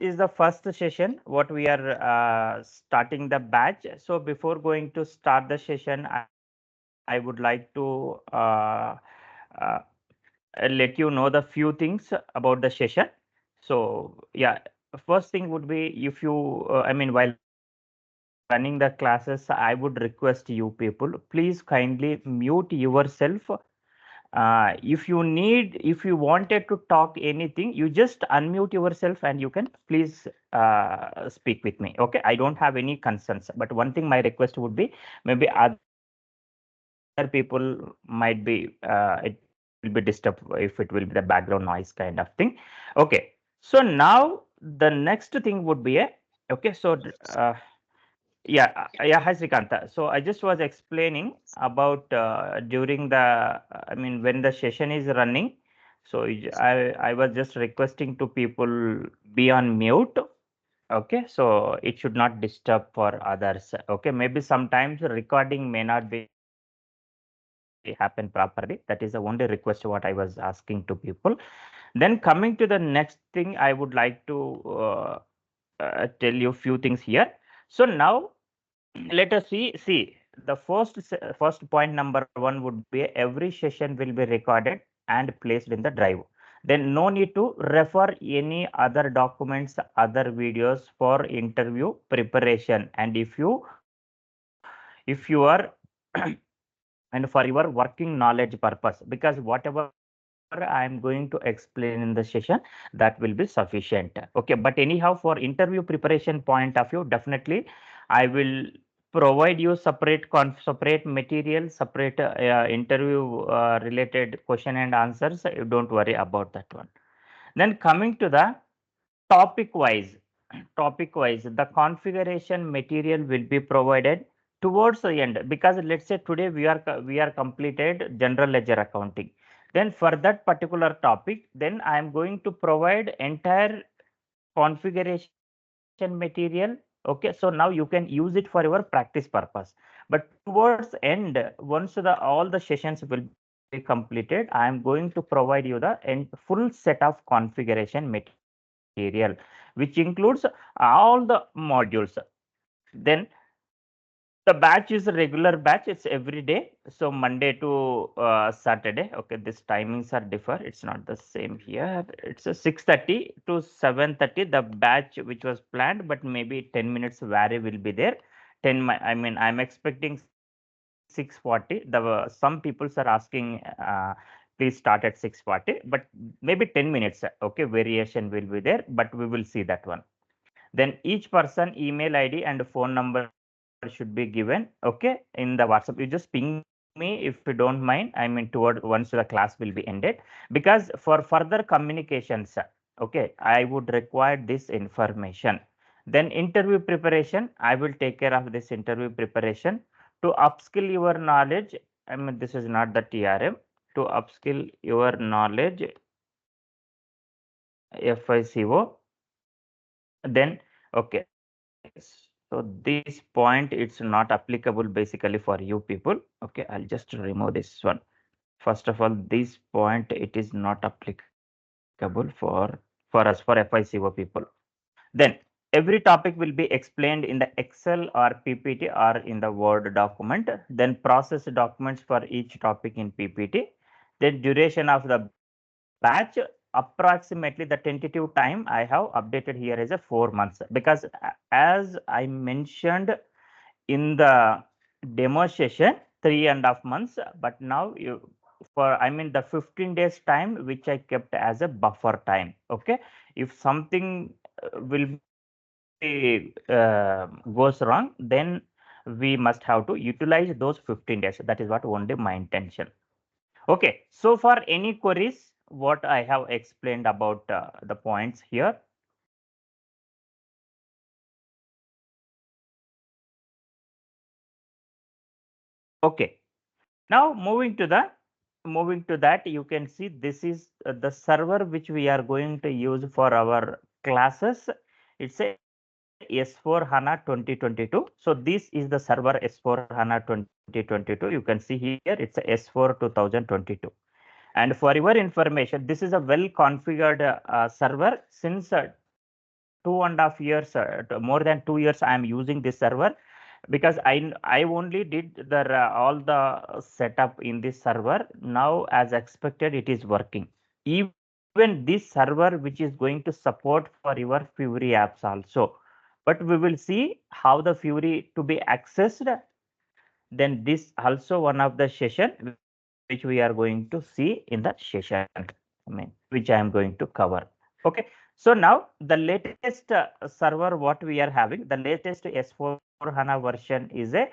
is the first session what we are starting the batch. So before going to start the session, I would like to uh, let you know the few things about the session. So yeah, first thing would be, if you while running the classes, I would request you people, please kindly mute yourself. If you wanted to talk anything, you just unmute yourself and you can please speak with me. Okay, I don't have any concerns, but one thing my request would be, maybe other people might be it will be disturbed if it will be the background noise kind of thing. Okay, so now the next thing would be a, okay, so yeah, yeah, hi Srikanta. So I just was explaining about during the, when the session is running. So I was just requesting to people be on mute. Okay, so it should not disturb for others. Okay, maybe sometimes recording may not be happen properly. That is the only request what I was asking to people. Then coming to the next thing, I would like to tell you few things here. So now let us see the first point number one would be, every session will be recorded and placed in the drive. Then no need to refer any other documents, other videos for interview preparation. And if you are and for your working knowledge purpose, because whatever I am going to explain in the session, that will be sufficient. Okay, but anyhow, for interview preparation point of view, definitely I will provide you separate material, separate interview related question and answers. You don't worry about that one. Then coming to the topic wise, the configuration material will be provided towards the end, because let's say today we are completed general ledger accounting. Then for that particular topic, then I am going to provide entire configuration material. Okay, so now you can use it for your practice purpose. But towards end, once all the sessions will be completed, I am going to provide you the full set of configuration material, which includes all the modules. Then the batch is a regular batch. It's every day. So Monday to Saturday. Okay, these timings are differ. It's not the same here. It's a 6:30 to 7:30. The batch which was planned, but maybe 10 minutes vary will be there. I'm expecting 6:40. Some people are asking, please start at 6:40, but maybe 10 minutes. Okay, variation will be there, but we will see that one. Then each person email ID and phone number should be given, okay, in the WhatsApp. You just ping me if you don't mind. Toward once the class will be ended, because for further communications, okay, I would require this information. Then interview preparation, I will take care of this interview preparation to upskill your knowledge. This is not the TRM. To upskill your knowledge, FICO. Then okay, so this point, it's not applicable basically for you people. Okay, I'll just remove this one. First of all, this point, it is not applicable for us, for FICO people. Then every topic will be explained in the Excel or PPT or in the Word document. Then process documents for each topic in PPT. Then duration of the batch, approximately the tentative time I have updated here is a 4 months, because as I mentioned in the demo session, 3.5 months. But now for, the 15 days time which I kept as a buffer time. Okay, if something will be goes wrong, then we must have to utilize those 15 days. That is what only my intention. Okay, so for any queries what I have explained about the points here. Okay, now moving to that, you can see this is the server which we are going to use for our classes. It's a S4 HANA 2022. So this is the server S4 HANA 2022. You can see here it's a S4 2022. And for your information, this is a well configured server since 2022. 2.5 years, more than 2 years, I am using this server because I only did the all the setup in this server. Now, as expected, it is working. Even this server, which is going to support for your Fury apps also. But we will see how the Fury to be accessed. Then this also one of the session which we are going to see in the session. I mean, which I am going to cover. Okay. So now the latest server what we are having, the latest S4 HANA version is a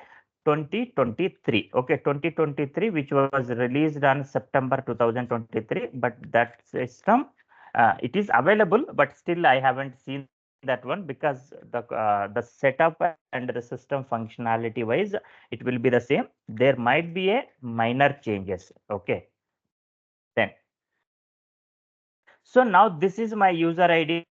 2023. Okay, 2023, which was released on September 2023. But that system, it is available, but still I haven't seen that one because the setup and the system functionality wise it will be the same. There might be a minor changes. Okay, then so now this is my user ID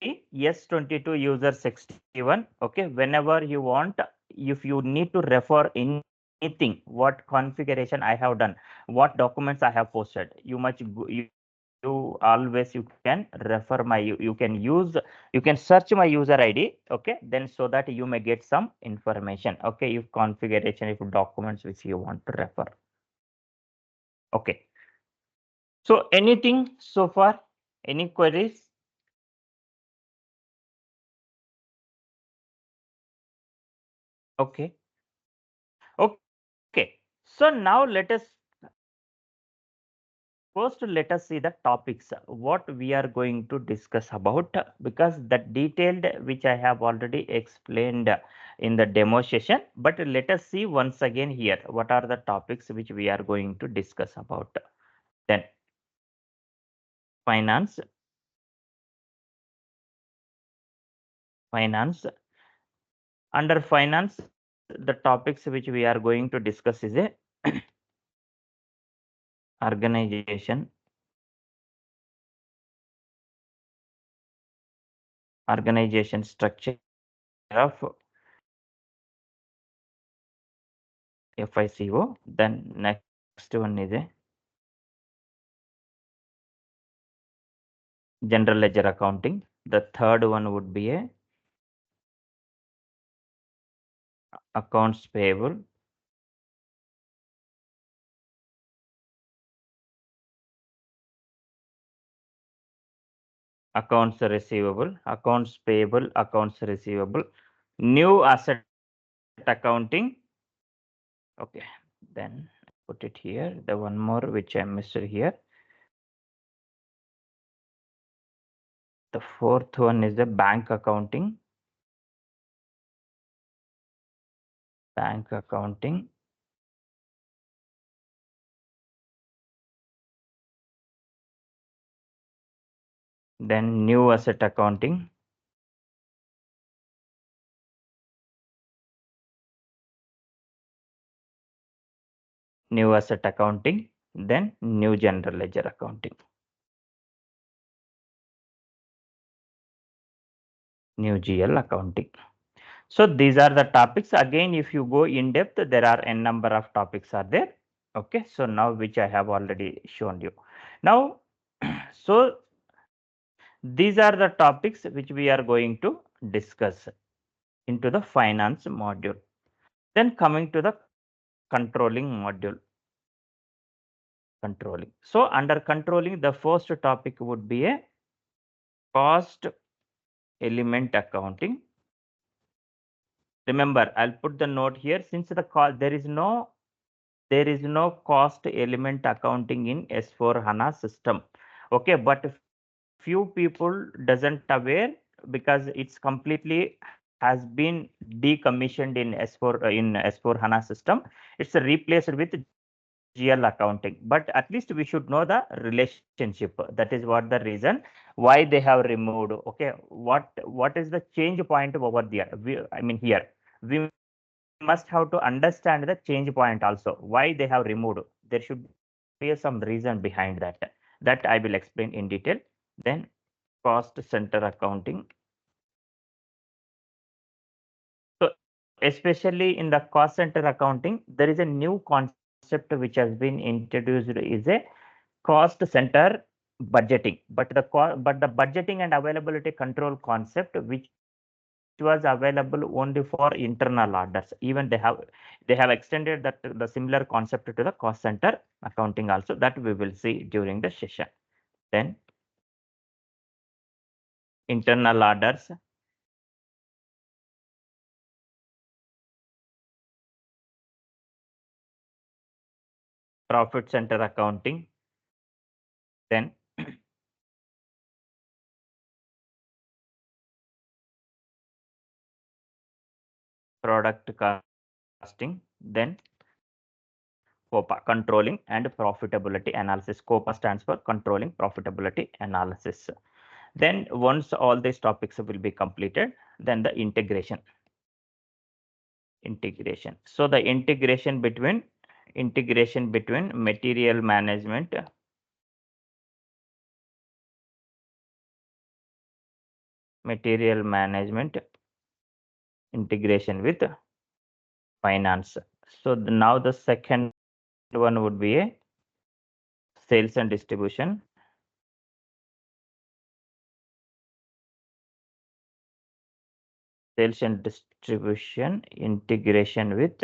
S22 user 61. Okay, whenever you want, if you need to refer anything, what configuration I have done, what documents I have posted, you always you can refer my you can use, you can search my user ID. Okay, then so that you may get some information. Okay, if configuration, if documents which you want to refer. Okay, so anything so far, any queries? Okay. Okay. So now let us see the topics what we are going to discuss about, because that detailed which I have already explained in the demo session. But let us see once again here what are the topics which we are going to discuss about. Then finance, finance. Under finance, the topics which we are going to discuss is a organization, organization structure of FICO. Then next one is a general ledger accounting. The third one would be a accounts payable. Accounts receivable, accounts payable, accounts receivable, new asset accounting. Okay, then put it here. The one more which I missed here. The fourth one is the bank accounting. Bank accounting. Then new asset accounting. New asset accounting. Then new general ledger accounting. New GL accounting. So these are the topics. Again, if you go in depth, there are n number of topics are there. Okay, so now which I have already shown you. Now, so these are the topics which we are going to discuss into the finance module. Then coming to the controlling module. Controlling. So under controlling, the first topic would be a cost element accounting. Remember, I'll put the note here, since the cost there is no cost element accounting in S4 HANA system. Okay, but few people doesn't aware, because it's completely has been decommissioned in S4 HANA system. It's replaced with GL accounting, but at least we should know the relationship. That is what the reason why they have removed. Okay, what is the change point over there? I mean here we must have to understand the change point also. Why they have removed? There should be some reason behind that. That I will explain in detail. Then cost center accounting. So especially in the cost center accounting, there is a new concept which has been introduced, is a cost center budgeting, but the budgeting and availability control concept, which was available only for internal orders. Even they have extended that the similar concept to the cost center accounting also, that we will see during the session. Then internal orders, profit center accounting, then product costing, then COPA, controlling and profitability analysis. COPA stands for controlling profitability analysis. Then once all these topics will be completed, then the integration. So the integration between material management, integration with finance. So now the second one would be a sales and distribution. Sales and distribution integration with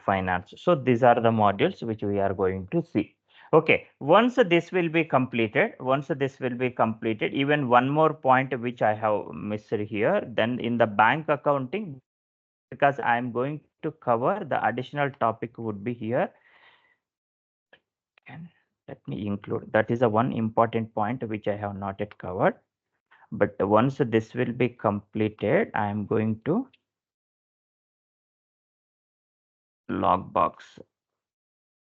finance. So these are the modules which we are going to see. Okay, once this will be completed, even one more point which I have missed here, then in the bank accounting, because I am going to cover the additional topic would be here. And let me include, that is a one important point which I have not yet covered. But once this will be completed, I am going to logbox,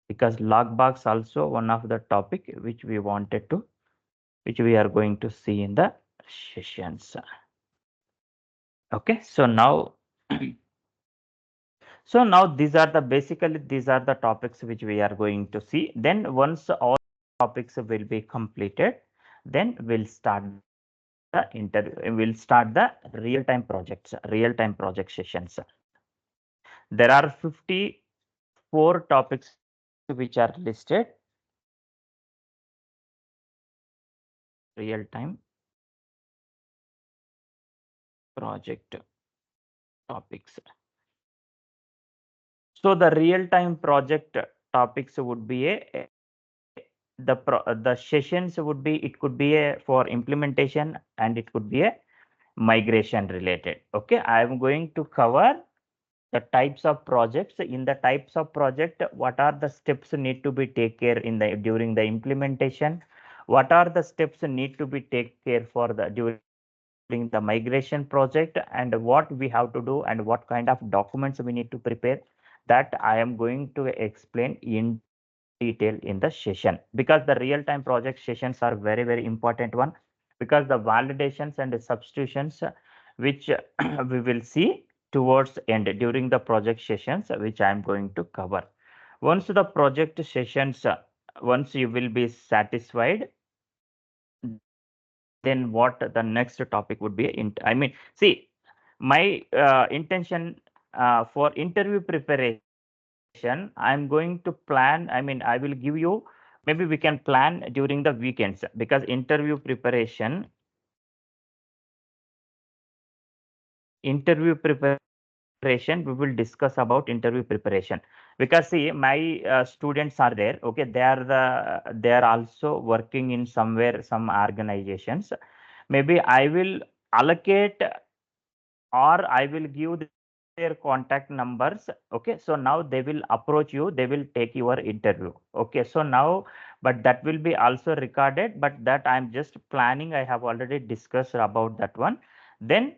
because logbox also one of the topic which we are going to see in the sessions. Okay, so now these are the topics which we are going to see. Then once all topics will be completed, then we'll start the real-time project sessions. There are 54 topics which are listed. Real-time project topics. So the real-time project topics would be the sessions would be, it could be for implementation and it could be a migration related. Okay, I am going to cover the types of projects. In the types of project, what are the steps need to be take care during the implementation? What are the steps need to be take care for the during the migration project, and what we have to do and what kind of documents we need to prepare? That I am going to explain in detail in the session, because the real-time project sessions are very important one, because the validations and the substitutions which we will see towards end during the project sessions, which I am going to cover. Once the project sessions, once you will be satisfied, then what the next topic would be. I mean, see, my intention for interview preparation, I'm going to plan. I mean, I will give you, maybe we can plan during the weekends, because interview preparation we will discuss about interview preparation, because see, my students are there. Okay, they are also working in somewhere, some organizations. Maybe I will allocate, or I will give their contact numbers. Okay, so now they will approach you, they will take your interview. Okay, so now, but that will be also recorded, but that I'm just planning. I have already discussed about that one. Then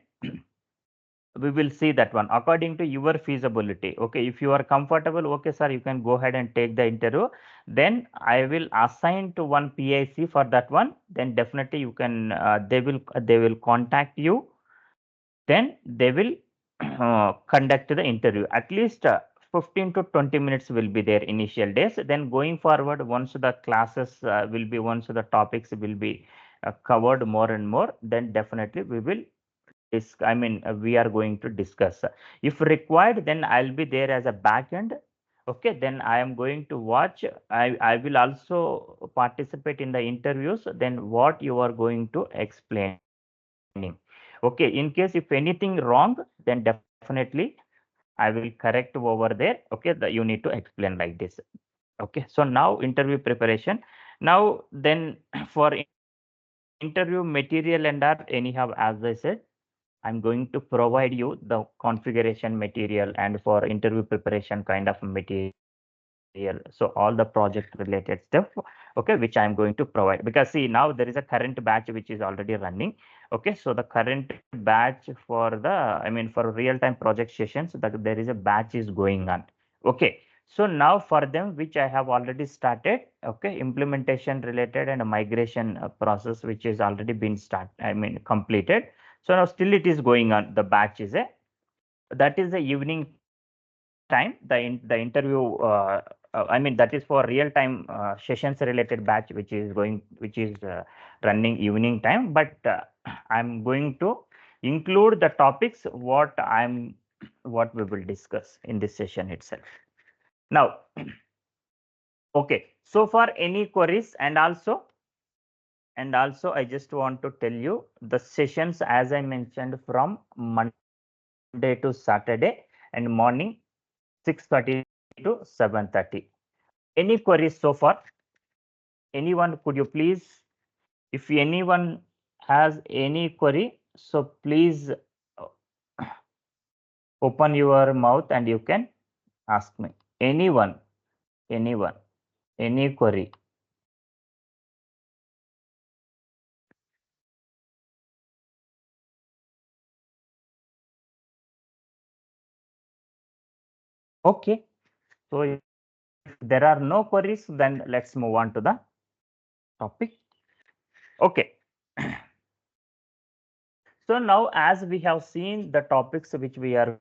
we will see that one according to your feasibility. Okay, if you are comfortable, okay sir, you can go ahead and take the interview. Then I will assign to one PIC for that one. Then definitely you can, they will contact you. Then they will conduct the interview. At least 15 to 20 minutes will be there initial days. Then going forward, once the classes once the topics will be covered more and more, then definitely we will we are going to discuss. If required, then I'll be there as a backend. Okay, then I am going to watch. I will also participate in the interviews. Then what you are going to explaining. Okay, in case if anything wrong, then definitely I will correct over there. Okay, you need to explain like this. Okay, so now interview preparation. Now then for interview material and art, anyhow, as I said, I'm going to provide you the configuration material and for interview preparation kind of material. So all the project related stuff, okay, which I'm going to provide. Because see, now there is a current batch which is already running. Okay, so the current batch for the, I mean, for real-time project sessions, that there is a batch is going on. Okay, so now for them, which I have already started, okay, implementation related and migration process, which is already been completed. So now still it is going on. The batch is a, that is the evening time. The interview, that is for real time sessions related batch, which is going, which is running evening time. But I'm going to include the topics what we will discuss in this session itself. Now, okay. So far, any queries? And also I just want to tell you the sessions, as I mentioned, from Monday to Saturday and morning 6:30 to 7:30. Any queries so far? Anyone, could you please, if anyone has any query, so please open your mouth and you can ask me. Anyone, any query. Okay. So if there are no queries, then let's move on to the topic. Okay. So now, as we have seen the topics which we are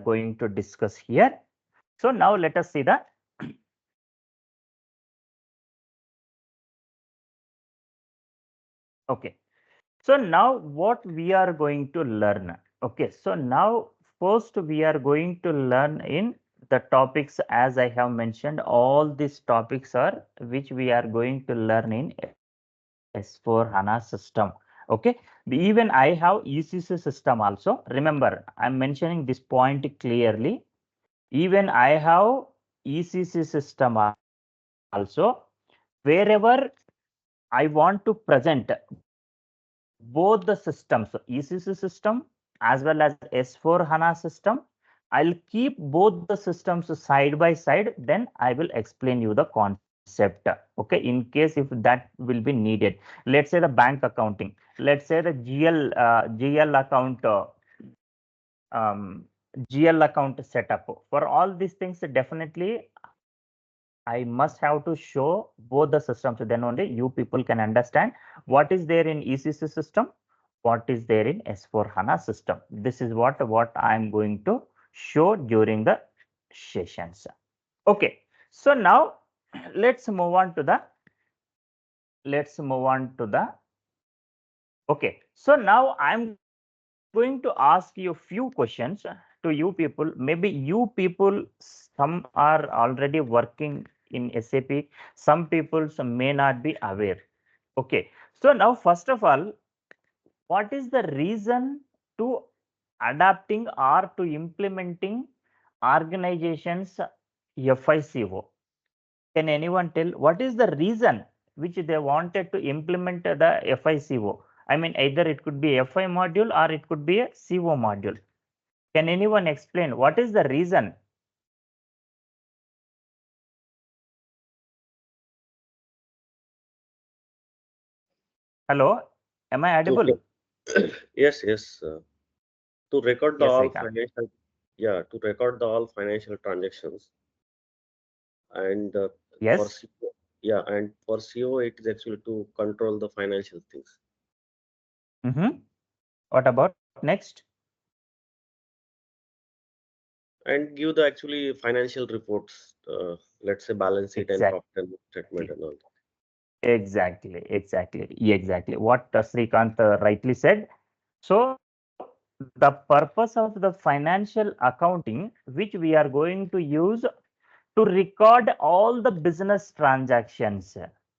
going to discuss here. So now let us see the, okay. So now what we are going to learn. Okay. So now first we are going to learn in the topics, as I have mentioned, all these topics are which we are going to learn in S4 HANA system. Okay. Even I have ECC system also. Remember, I'm mentioning this point clearly. Even I have ECC system also. Wherever I want to present both the systems, ECC system as well as S4 HANA system, I'll keep both the systems side by side. Then I will explain you the concept. Okay, in case if that will be needed. Let's say the bank accounting. Let's say the GL account. GL account setup. For all these things, definitely I must have to show both the systems. So then only you people can understand what is there in ECC system, what is there in S4 HANA system. This is what I am going to show during the sessions. Okay. So now let's move on to the, let's move on to the, okay. So now I'm going to ask you few questions to you people. Maybe you people, some are already working in SAP, some people may not be aware. Okay. So now, first of all, what is the reason to adapting or to implementing organizations FICO? Can anyone tell what is the reason which they wanted to implement the FICO? I mean, either it could be FI module or it could be a CO module. Can anyone explain what is the reason? Hello, am I To audible? yes, yes. To record the Yes, I all can. financial, yeah, to record the all financial transactions, and for Yes. CO, yeah, and for CO, it is actually to control the financial things Mm-hmm. What about next? and give the actually financial reports. Let's say balance sheet and Exactly. profit and loss statement and all. Exactly. What Srikanth rightly said. So, the purpose of the financial accounting, which we are going to use to record all the business transactions.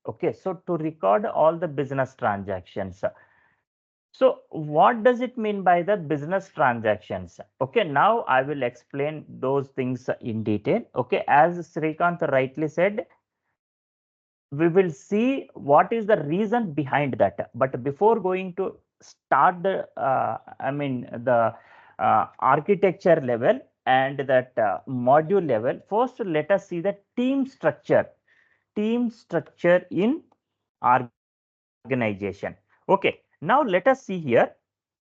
Okay, so to record all the business transactions. So what does it mean by the business transactions? Okay, now I will explain those things in detail. Okay, as Srikanth rightly said, we will see what is the reason behind that. But before going to start the, the architecture level and that module level, first let us see the team structure in organization. Okay, now let us see here.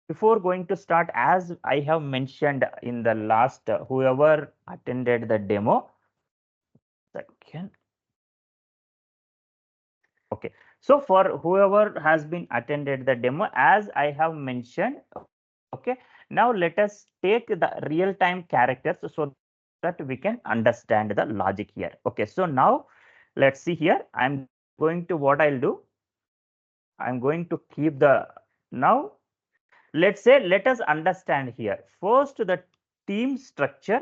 Before going to start, as I have mentioned in the last, whoever attended the demo, second. Okay, so for whoever has been attended the demo, as I have mentioned, okay, now let us take the real time characters so that we can understand the logic here. Okay, so now let's see here. I'm going to, what I'll do, I'm going to keep the, now let's say, let us understand here first the team structure,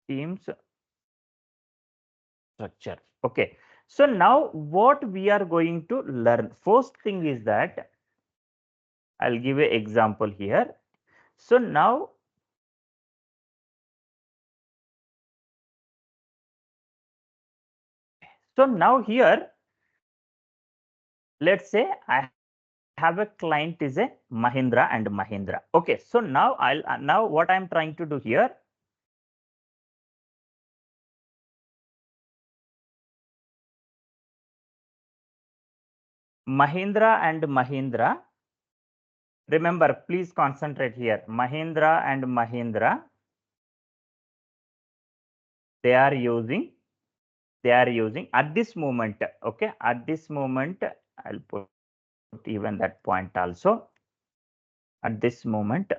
teams structure. Okay, so now what we are going to learn, first thing is that I'll give an example here. So now here, let's say I have a client is a Mahindra and Mahindra. Okay, so now I'll now what I'm trying to do here, Mahindra and Mahindra. Remember, please concentrate here. Mahindra and Mahindra, they are using at this moment. Okay, at this moment, I'll put even that point also. At this moment,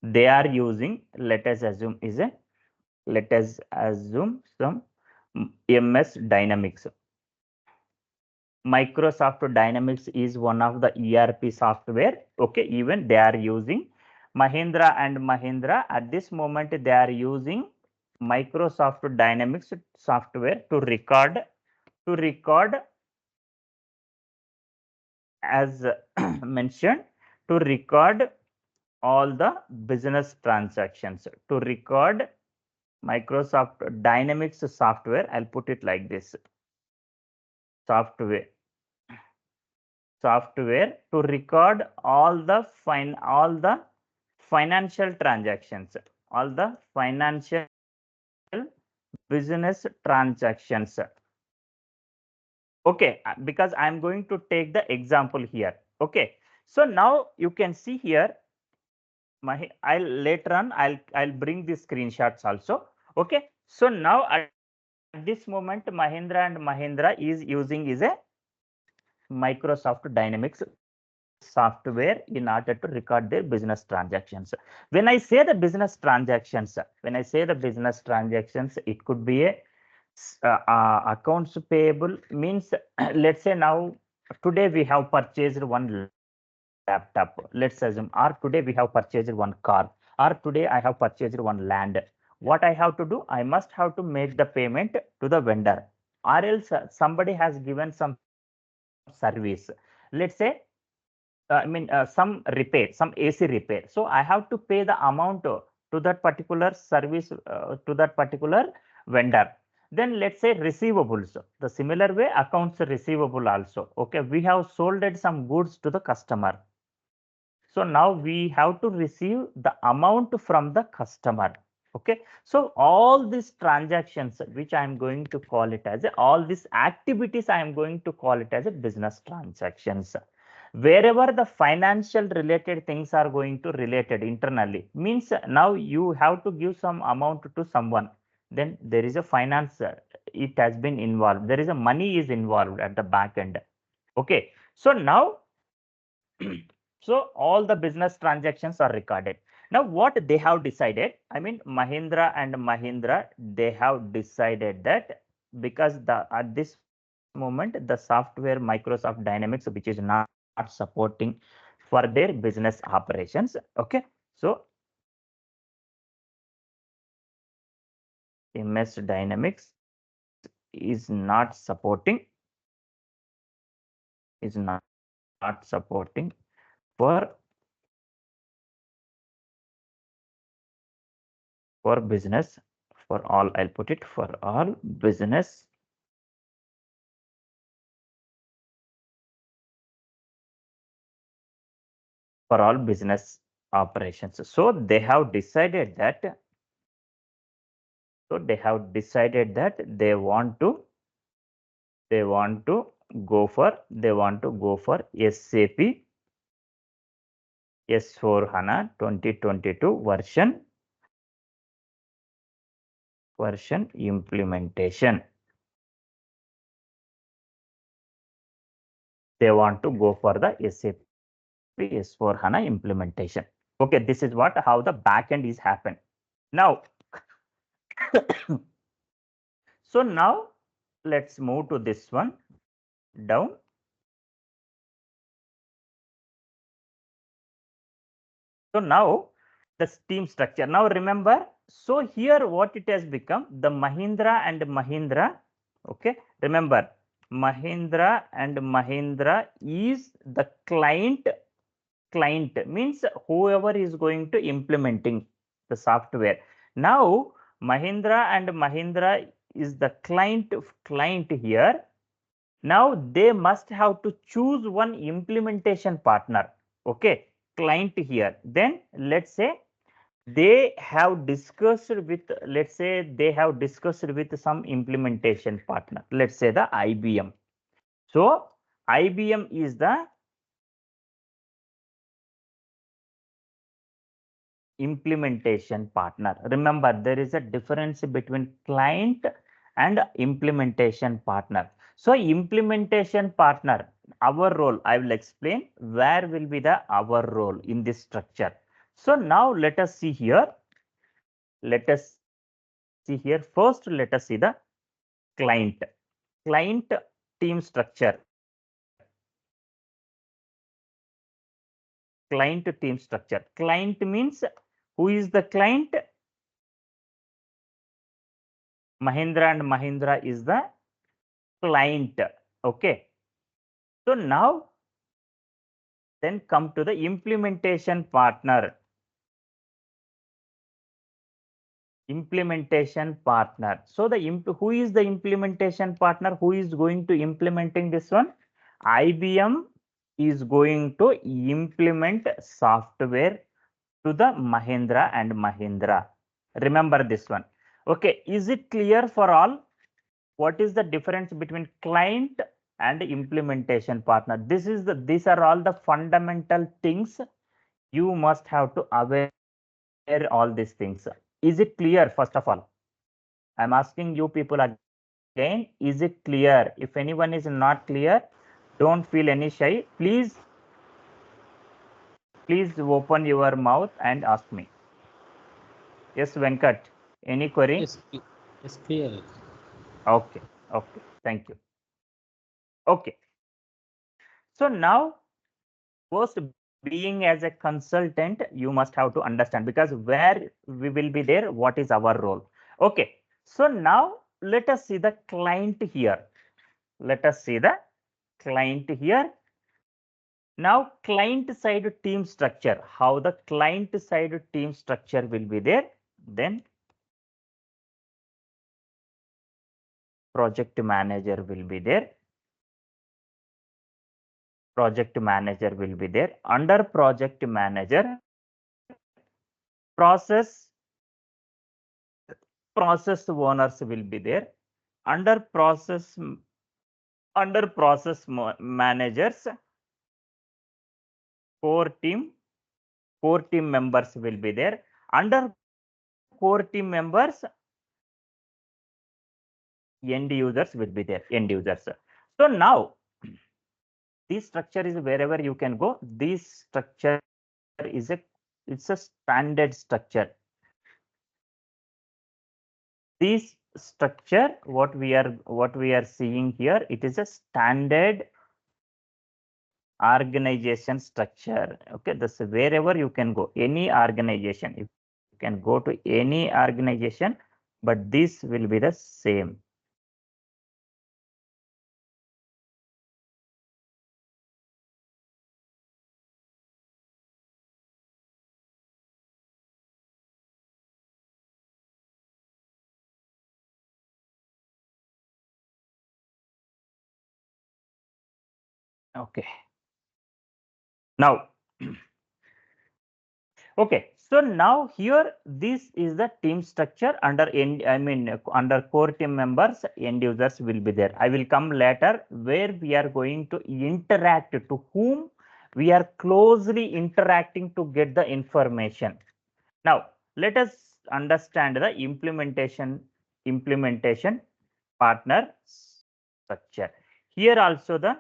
they are using, let us assume some MS Dynamics. Microsoft Dynamics is one of the ERP software. Okay, even they are using Mahindra and Mahindra at this moment, they are using Microsoft Dynamics software to record as mentioned, to record all the business transactions, to record Microsoft Dynamics software. I'll put it like this: software to record all the financial transactions, all the financial business transactions. Okay, because I'm going to take the example here. Okay, so now you can see here, I'll later on I'll bring the screenshots also. Okay, so now at this moment, Mahindra and Mahindra is using is a Microsoft Dynamics software in order to record their business transactions. When I say the business transactions, it could be a accounts payable, means let's say now today we have purchased one laptop, let's assume, or today we have purchased one car, or today I have purchased one land. What I have to do, I must have to make the payment to the vendor, or else somebody has given some service, let's say some repair, some AC repair. So I have to pay the amount to that particular service, to that particular vendor. Then let's say receivables. The similar way, accounts receivable also. Okay, we have sold some goods to the customer. So now we have to receive the amount from the customer. Okay, so all these transactions, which I am going to call it as all these activities, I am going to call it as a business transactions. Wherever the financial related things are going to related internally, means now you have to give some amount to someone, then there is a finance, it has been involved, there is a money is involved at the back end. Okay, so now so all the business transactions are recorded. Now what they have decided, I mean Mahindra and Mahindra, they have decided that because the at this moment the software Microsoft Dynamics, which is not supporting for their business operations. Okay, so MS Dynamics is not supporting for business, for all, I'll put it for all business operations. So they have decided that they want to go for SAP S/4HANA 2022 version implementation. They want to go for the SAP S/4HANA implementation. Okay, this is how the backend is happen. Now, so now let's move to this one down. So now the team structure. Now remember, so here what it has become, the Mahindra and Mahindra. Okay, remember Mahindra and Mahindra is the client. Client means whoever is going to implementing the software. Now Mahindra and Mahindra is the client here. Now they must have to choose one implementation partner. Okay, client here. Then let's say they have discussed with, some implementation partner. Let's say the IBM. So IBM is the implementation partner. Remember, there is a difference between client and implementation partner. So implementation partner, our role, I will explain where will be our role in this structure. So now let us see here. First, let us see the client team structure. Client means, who is the client? Mahindra and Mahindra is the client. Okay, so now then come to the implementation partner. So who is the implementation partner? Who is going to implementing this one? IBM is going to implement software to the Mahindra and Mahindra. Remember this one. Okay, is it clear for all? What is the difference between client and implementation partner? These are all the fundamental things you must have to aware all these things. Is it clear? First of all, I'm asking you people again, is it clear? If anyone is not clear, don't feel any shy. Please open your mouth and ask me. Yes, Venkat, any query? Yes, clear. Okay, thank you. Okay, so now first, being as a consultant, you must have to understand, because where we will be there, what is our role. Okay, so now let us see the client here. Now client side team structure, how the client side team structure will be there. Then project manager will be there. Under project manager, process owners will be there. Under process managers, core team members will be there. Under core team members, end users will be there. So now this structure is wherever you can go. This structure is it's a standard structure. This structure, what we are seeing here, it is a standard organization structure. Okay, this wherever you can go, any organization, you can go to any organization, but this will be the same. Okay. Now, okay, so now here this is the team structure under under core team members, end users will be there. I will come later where we are going to interact, to whom we are closely interacting to get the information. Now let us understand the implementation partner structure. Here also the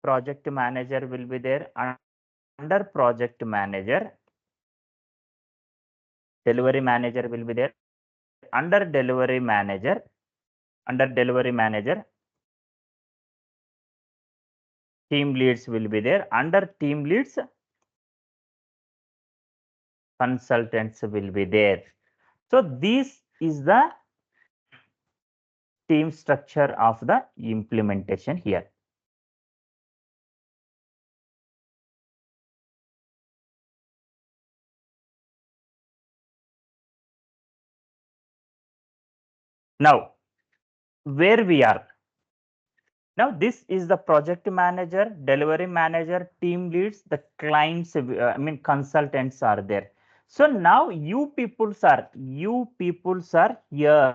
project manager will be there. Under project manager, delivery manager will be there. Under delivery manager, team leads will be there. Under team leads, consultants will be there. So this is the team structure of the implementation here. Now, where we are. Now, this is the project manager, delivery manager, team leads, the clients, consultants are there. So now you peoples are here.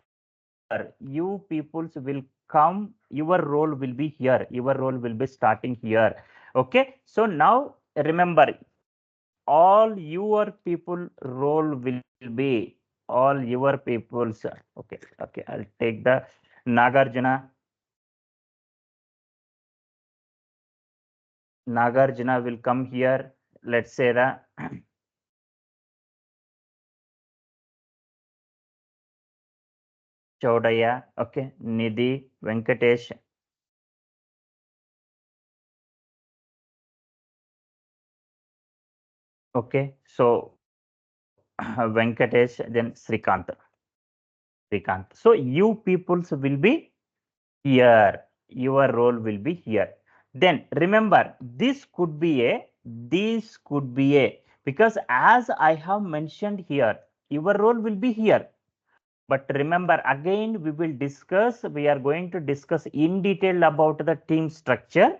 You peoples will come, your role will be here. Your role will be starting here. Okay. So now remember, all your people role will be all your people's. Okay. Okay. I'll take the Nagarjuna. Nagarjuna will come here. Let's say the Chaudhaya, okay, Nidhi, Venkatesh. Okay, so Venkatesh, then Srikant. So you peoples will be here. Your role will be here. Then remember, this could be a, because as I have mentioned here, your role will be here. But remember, again, we are going to discuss in detail about the team structure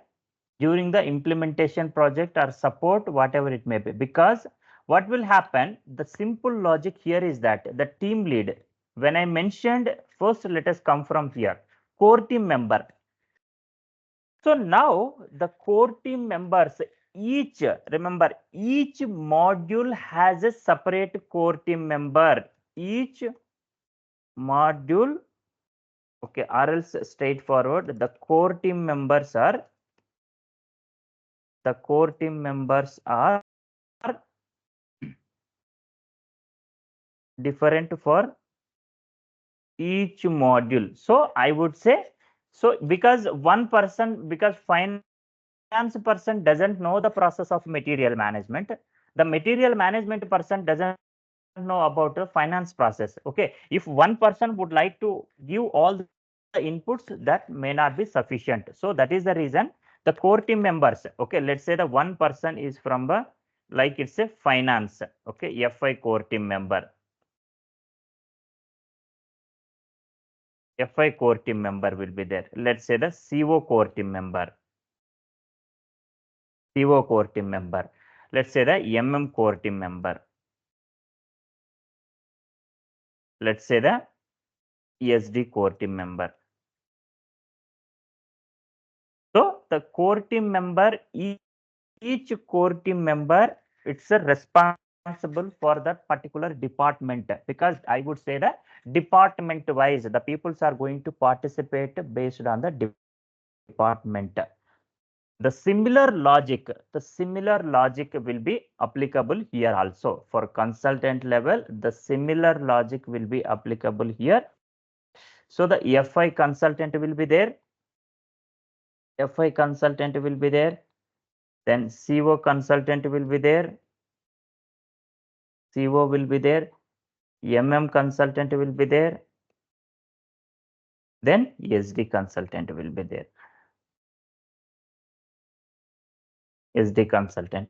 during the implementation project or support, whatever it may be. Because what will happen, the simple logic here is that the team lead, when I mentioned, first let us come from here, core team member. So now the core team members, remember, each module has a separate core team member. Each module, okay, or else straightforward, the core team members are different for each module. So I would say, so because finance person doesn't know the process of material management, the material management person doesn't know about the finance process. Okay, if one person would like to give all the inputs, that may not be sufficient. So that is the reason the core team members, okay, let's say the one person is from the, like it's a finance, okay, FI core team member. FI core team member will be there. Let's say the CO core team member. CO core team member. Let's say the MM core team member. Let's say the ESD core team member. So the core team member, each core team member, it's a responsible for that particular department, because I would say that department wise, the peoples are going to participate based on the department. The similar logic will be applicable here also. For consultant level, the similar logic will be applicable here. So the FI consultant will be there. FI consultant will be there, then CO consultant will be there, CO will be there, consultant will be there, then SD consultant will be there. SD consultant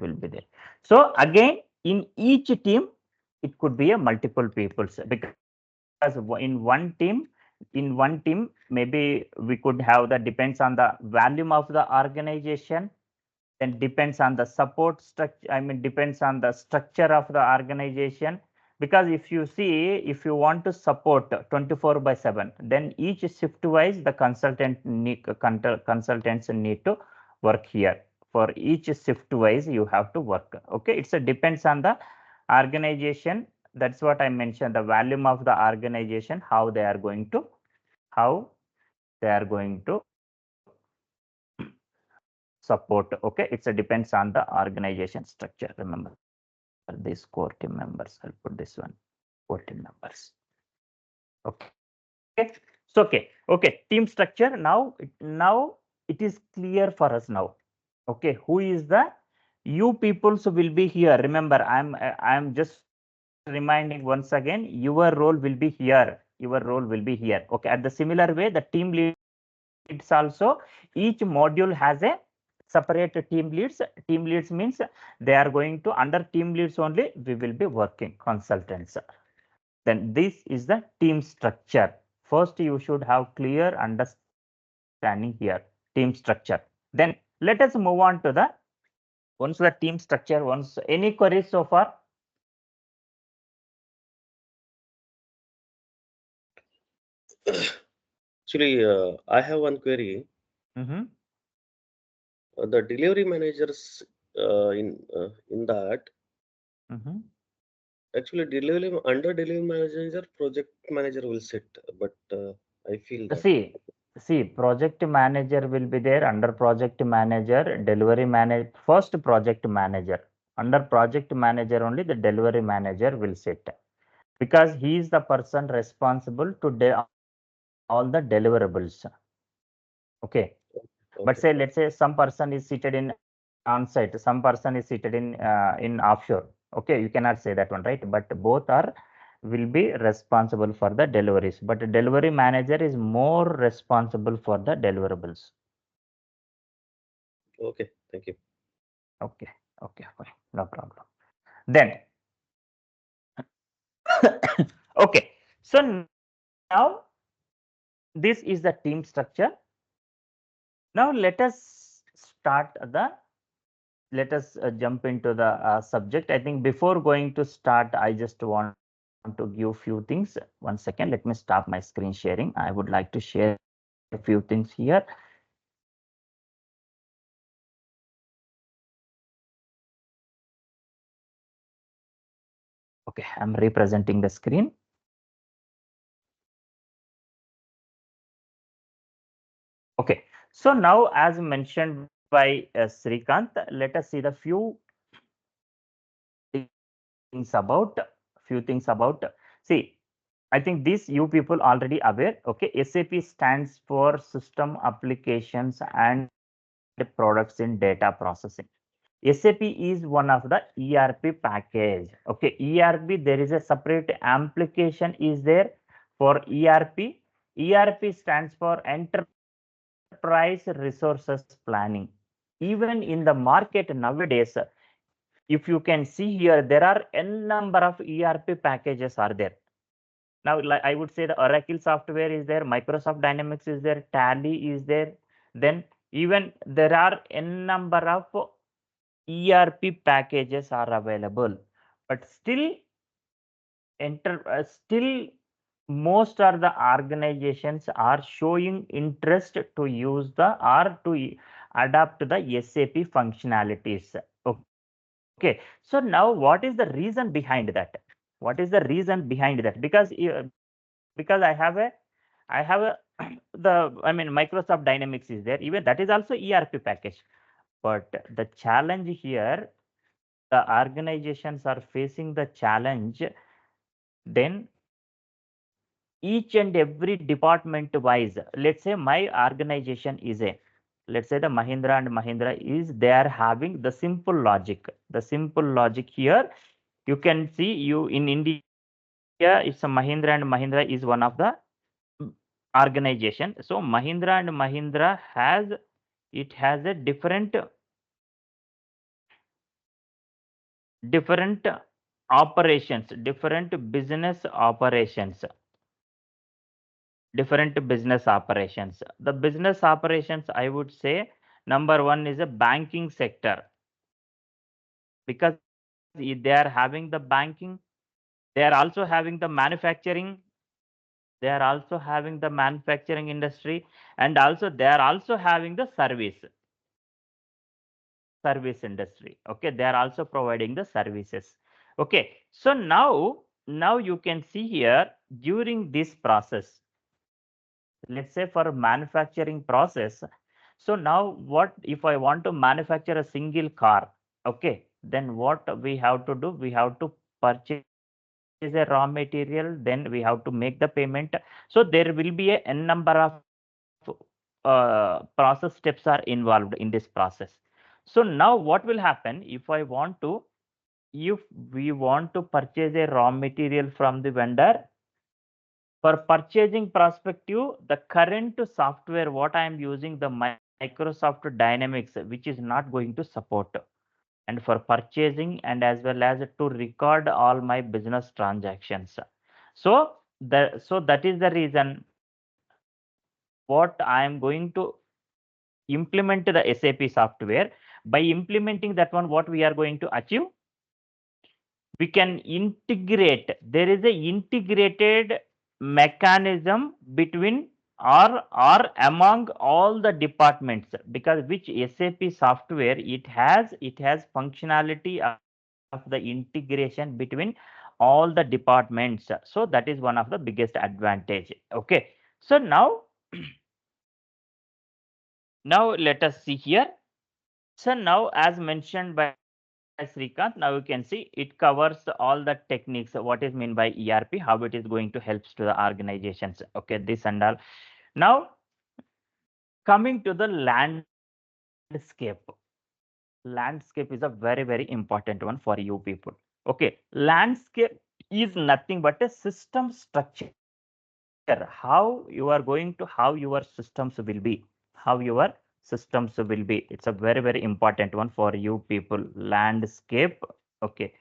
will be there. So again, in each team, it could be a multiple people, because in one team, maybe we could have that depends on the volume of the organization, then depends on the support structure. I mean, depends on the structure of the organization. Because if you see, if you want to support 24/7, then each shift wise the consultants need to work here. For each shift wise, you have to work. Okay, it's a depends on the organization. That's what I mentioned. The volume of the organization, how they are going to support. Okay, it's a depends on the organization structure. Remember these core team members. I'll put this one, core team members. Okay. So okay, team structure. Now it is clear for us now. Okay, who is the you peoples will be here. Remember, I'm just reminding once again, your role will be here. Your role will be here. Okay, at the similar way, the team leads also, each module has a separate team leads. Team leads means they are going to under team leads only we will be working consultants. Then this is the team structure. First, you should have clear understanding here, team structure. Then let us move on to the once the team structure. Once any queries so far? Actually, I have one query. The delivery managers in that actually under delivery manager, project manager will sit, but I feel that See, project manager will be there. Under project manager, delivery manager, first project manager. Under project manager only the delivery manager will sit, because he is the person responsible to all the deliverables. Okay. But say, let's say some person is seated in on site, some person is seated in offshore. Okay, you cannot say that one, right? But both are will be responsible for the deliveries, but delivery manager is more responsible for the deliverables. Okay, thank you. Okay, fine, no problem. Then okay, so now this is the team structure. Now let us jump into the subject. I think before going to start, I just want to give few things. 1 second, let me stop my screen sharing. I would like to share a few things here. Okay, I'm representing the screen. Okay, so now as mentioned by Srikanth, let us see the few things about see, I think this you people already aware. Okay, SAP stands for System Applications and Products in Data Processing. SAP is one of the ERP package. Okay, ERP, there is a separate application is there for ERP. ERP stands for Enterprise Resources Planning. Even in the market nowadays, if you can see here, there are n number of ERP packages are there. Now, like I would say, the Oracle software is there, Microsoft Dynamics is there, Tally is there. Then even there are n number of ERP packages are available, but still most of the organizations are showing interest to use the or to adapt the SAP functionalities. Okay, so now what is the reason behind that? What is the reason behind that? Because I have a Microsoft Dynamics is there, even that is also ERP package. But the challenge here, the organizations are facing the challenge, then each and every department wise, let's say my organization is a let's say the Mahindra and Mahindra is they are having the simple logic. The simple logic here, you can see you in India, it's a Mahindra and Mahindra is one of the organization. So Mahindra and Mahindra has a different operations, different business operations, The business operations, I would say, number one is a banking sector, because they are having the banking, they are also having the manufacturing, they are also having the manufacturing industry, and also they are also having the service industry. Okay, they are also providing the services. Okay, so now you can see here during this process, let's say for manufacturing process. So now what if I want to manufacture a single car? Okay, then what we have to do, we have to purchase a raw material, then we have to make the payment. So there will be a n number of process steps are involved in this process. So now what will happen if we want to purchase a raw material from the vendor? For purchasing perspective, the current software what I am using, the Microsoft Dynamics, which is not going to support, and for purchasing and as well as to record all my business transactions. So that is the reason what I am going to implement the SAP software. By implementing that one, what we are going to achieve, we can integrate, there is a integrated mechanism between or among all the departments, because which SAP software, it has functionality of the integration between all the departments. So that is one of the biggest advantage. Okay, so now let us see here. So now, as mentioned by Srikanth, now you can see it covers all the techniques. What is mean by ERP, how it is going to help to the organizations. Okay, this and all. Now, coming to the landscape is a very important one for you people. Okay, landscape is nothing but a system structure. How your systems will be, it's a very important one for you people. Landscape. Okay,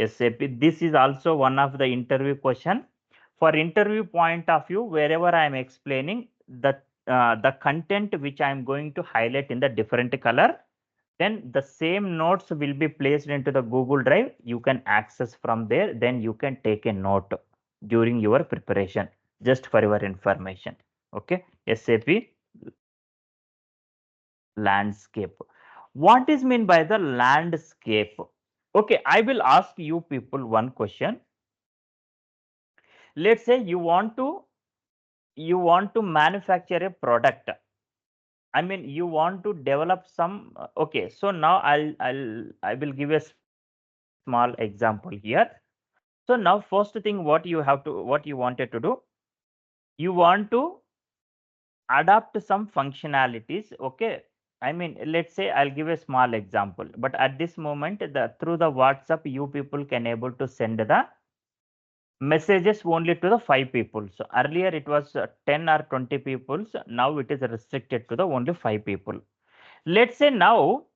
SAP. This is also one of the interview question. For interview point of view, wherever I am explaining the content which I am going to highlight in the different color, then the same notes will be placed into the Google Drive. You can access from there. Then you can take a note during your preparation, just for your information. Okay, SAP landscape. What is mean by the landscape? Okay, I will ask you people one question. Let's say you want to manufacture a product. I mean, you want to develop some. Okay, so now I will give a small example here. So now first thing, what you wanted to do, you want to adapt some functionalities. Okay, I mean, let's say I'll give a small example, but at this moment, through the WhatsApp, you people can able to send the messages only to the 5 people. So earlier it was 10 or 20 people. Now it is restricted to the only 5 people. Let's say now,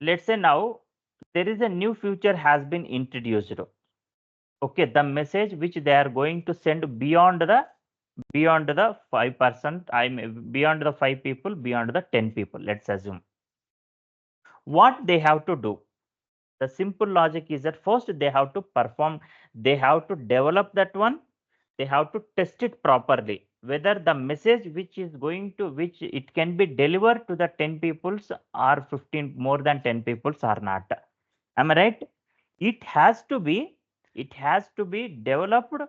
there is a new feature has been introduced. Okay, the message which they are going to send beyond the 5%, I mean beyond the 5 people, beyond the 10 people. Let's assume what they have to do. The simple logic is that first they have to perform, they have to develop that one, they have to test it properly, whether the message which is going to, which it can be delivered to the 10 peoples or 15, more than 10 peoples or not. Am I right? it has to be it has to be developed,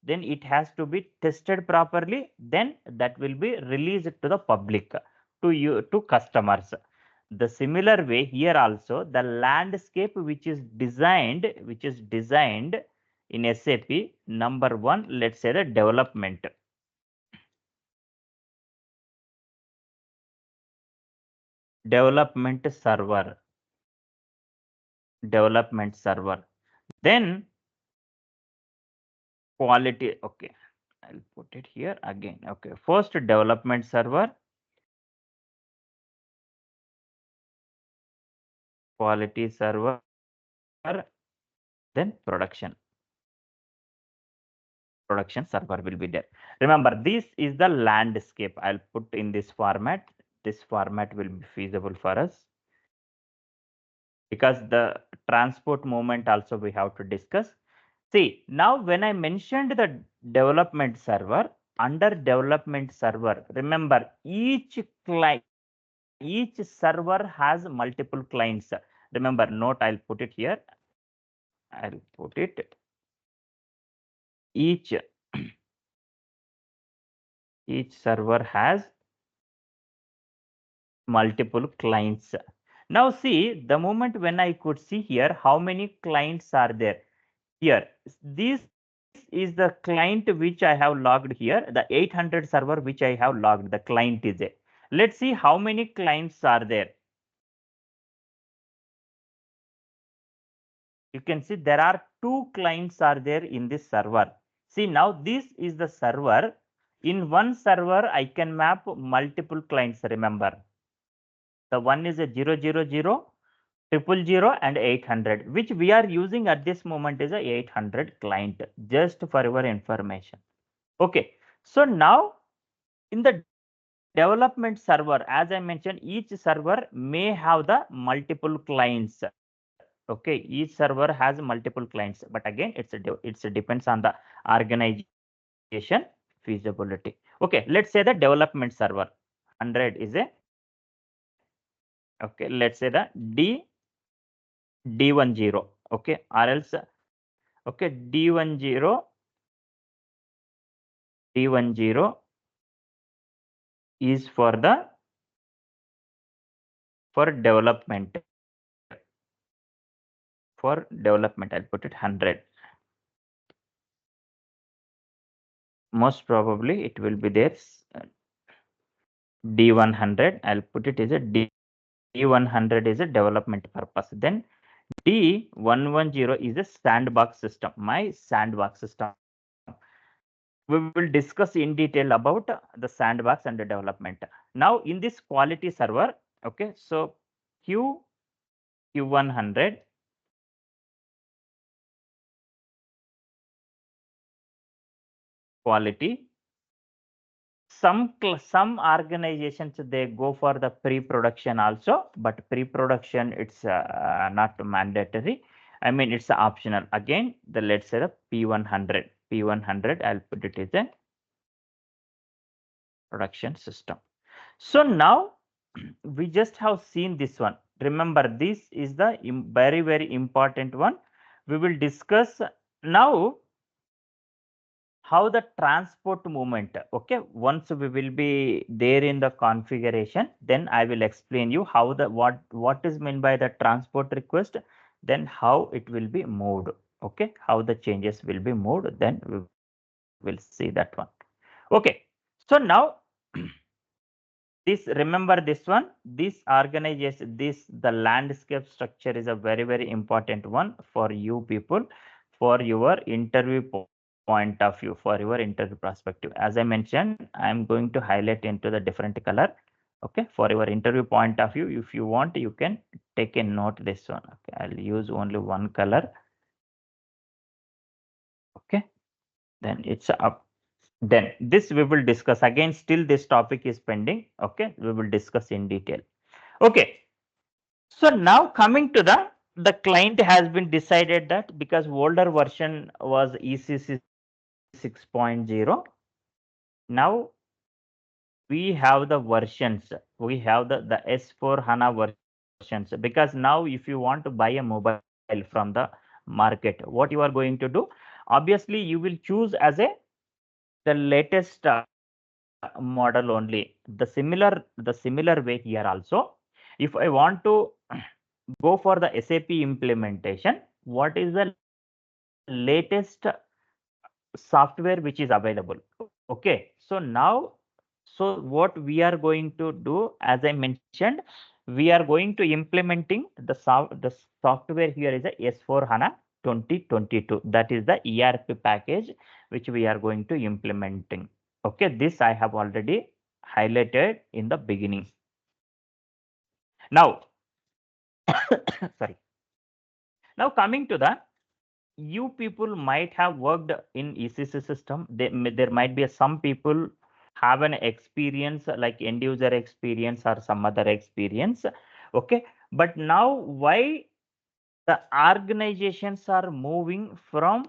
then it has to be tested properly, then that will be released to the public, to you, to customers. The similar way here also, the landscape which is designed in SAP, number one, let's say the development. development server. Then quality. Okay, I'll put it here again. Okay, first development server, quality server, then production server will be there. Remember, this is the landscape. I'll put in this format. This format will be feasible for us because the transport movement also we have to discuss. See, now when I mentioned the development server, under development server, remember each server has multiple clients. Remember, note, I'll put it here. I'll put it. Each server has multiple clients. Now see, the moment when I could see here how many clients are there. Here, this is the client which I have logged here, the 800 server which I have logged, the client is a. Let's see how many clients are there. You can see there are 2 clients are there in this server. See, now this is the server. In one server, I can map multiple clients, remember. The one is a 000, 000 and 800, which we are using at this moment is a 800 client, just for your information. Okay, so now in the development server, as I mentioned, each server may have the multiple clients. Okay, each server has multiple clients, but again, it's a depends on the organization feasibility. Okay, let's say the development server 100 is a, okay, let's say the D10, okay, or else, okay, D10 is for development. For development, I'll put it 100. Most probably it will be there. D100, I'll put it as a D100 is a development purpose. Then D110 is a sandbox system, my sandbox system. We will discuss in detail about the sandbox and the development. Now in this quality server, okay, so Q100 quality. Some organizations they go for the pre-production also, but pre-production it's not mandatory. I mean it's optional. Again, the let's say the P100. I'll put it as a production system. So now we just have seen this one. Remember, this is the very important one. We will discuss now how the transport movement. Okay, once we will be there in the configuration, then I will explain you how the what is meant by the transport request, then how it will be moved. Okay, how the changes will be moved, then we will see that one. Okay, so now this, remember this one, this organization, this the landscape structure is a very important one for you people, for your interview point of view, for your interview perspective. As I mentioned, I am going to highlight into the different color. Okay, for your interview point of view, if you want, you can take a note this one. Okay, I'll use only one color. Okay, then it's up. Then this we will discuss again. Still this topic is pending. Okay, we will discuss in detail. Okay, so now coming to the client has been decided that because older version was ECC 6.0, now we have the versions, we have the S4HANA versions, because now if you want to buy a mobile from the market, what you are going to do, obviously you will choose as a the latest model only. The similar way here also, if I want to go for the SAP implementation, what is the latest software which is available? Okay, so now, so what we are going to do, as I mentioned, we are going to implementing the software here is a S4HANA 2022. That is the ERP package which we are going to implementing. Okay, this I have already highlighted in the beginning. Now, sorry. Now coming to the, you people might have worked in ECC system. There might be some people have an experience like end user experience or some other experience. Okay, but now why the organizations are moving from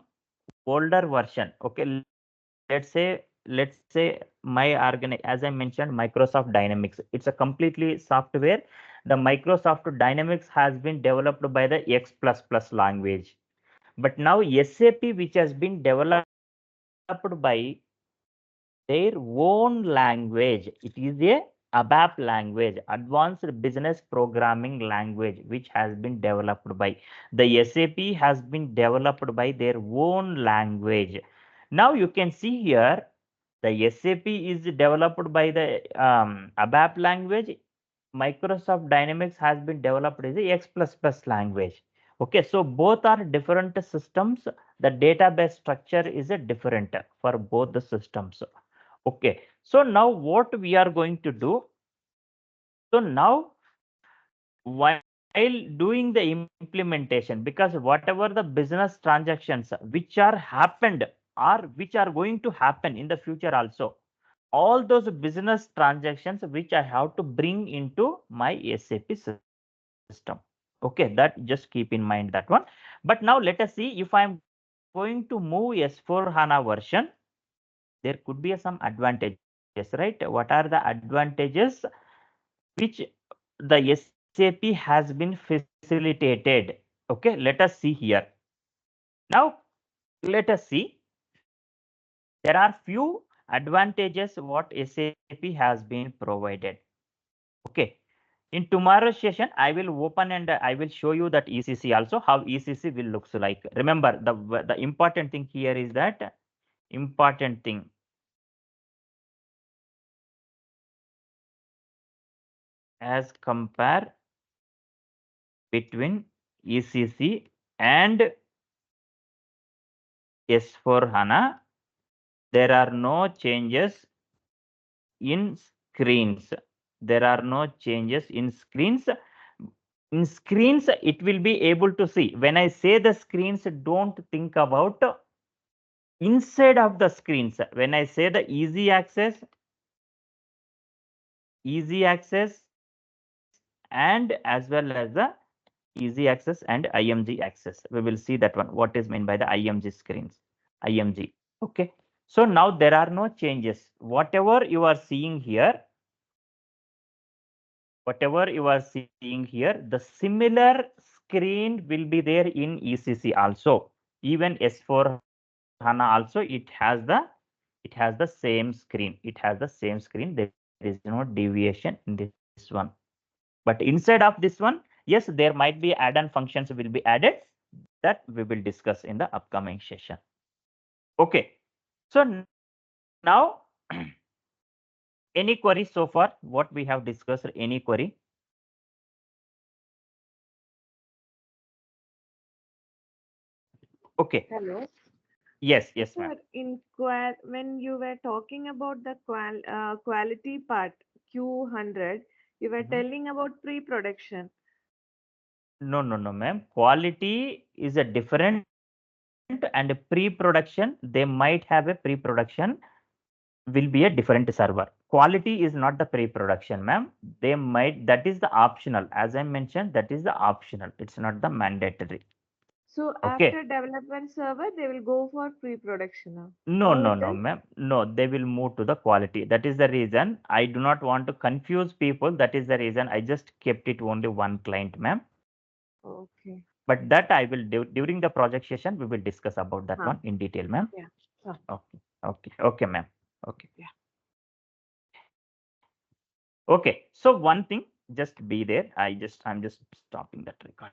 older version? Okay, let's say as I mentioned, Microsoft Dynamics, it's a completely software. The Microsoft Dynamics has been developed by the X++ language, but now SAP, which has been developed by their own language, it is a ABAP language, advanced business programming language, which has been developed by the SAP, has been developed by their own language. Now you can see here the SAP is developed by the ABAP language. Microsoft Dynamics has been developed as a X++ language. Okay, so both are different systems. The database structure is a different for both the systems. Okay, so now what we are going to do? So now while doing the implementation, because whatever the business transactions which are happened or which are going to happen in the future also, all those business transactions which I have to bring into my SAP system. Okay, that just keep in mind that one. But now let us see, if I am going to move S4 HANA version, there could be some advantages, right? What are the advantages which the SAP has been facilitated? Okay, let us see here. Now let us see, there are few advantages what SAP has been provided. Okay, in tomorrow's session I will open and I will show you that ECC also, how ECC will looks like. Remember, the important thing here is that important thing, as compare between ECC and S4 HANA, there are no changes in screens. There are no changes in screens. In screens, it will be able to see. When I say the screens, don't think about inside of the screens. When I say the easy access, and as well as the easy access and IMG access, we will see that one. What is meant by the IMG screens? IMG. Okay. So now there are no changes. Whatever you are seeing here, the similar screen will be there in ECC also. Even S4 HANA also, it has the same screen. There is no deviation in this one. But inside of this one, yes, there might be add-on functions will be added, that we will discuss in the upcoming session. Okay. So now, any query so far? What we have discussed? Any query? Okay. Hello. Yes, ma'am. Sir, when you were talking about the quality part, Q100, you were telling about pre-production. No, ma'am. Quality is a different, and pre-production, they might have a pre-production will be a different server. Quality is not the pre-production, ma'am. They might, that is the optional. As I mentioned, that is the optional. It's not the mandatory. So Okay. after development server, they will go for pre-production. No, ma'am. No, they will move to the quality. That is the reason I do not want to confuse people. That is the reason I just kept it only one client, ma'am. Okay. But that I will do during the project session. We will discuss about that one in detail, ma'am. Yeah. Okay, ma'am. Okay. Yeah. Okay. So one thing, just be there. I'm just stopping that record.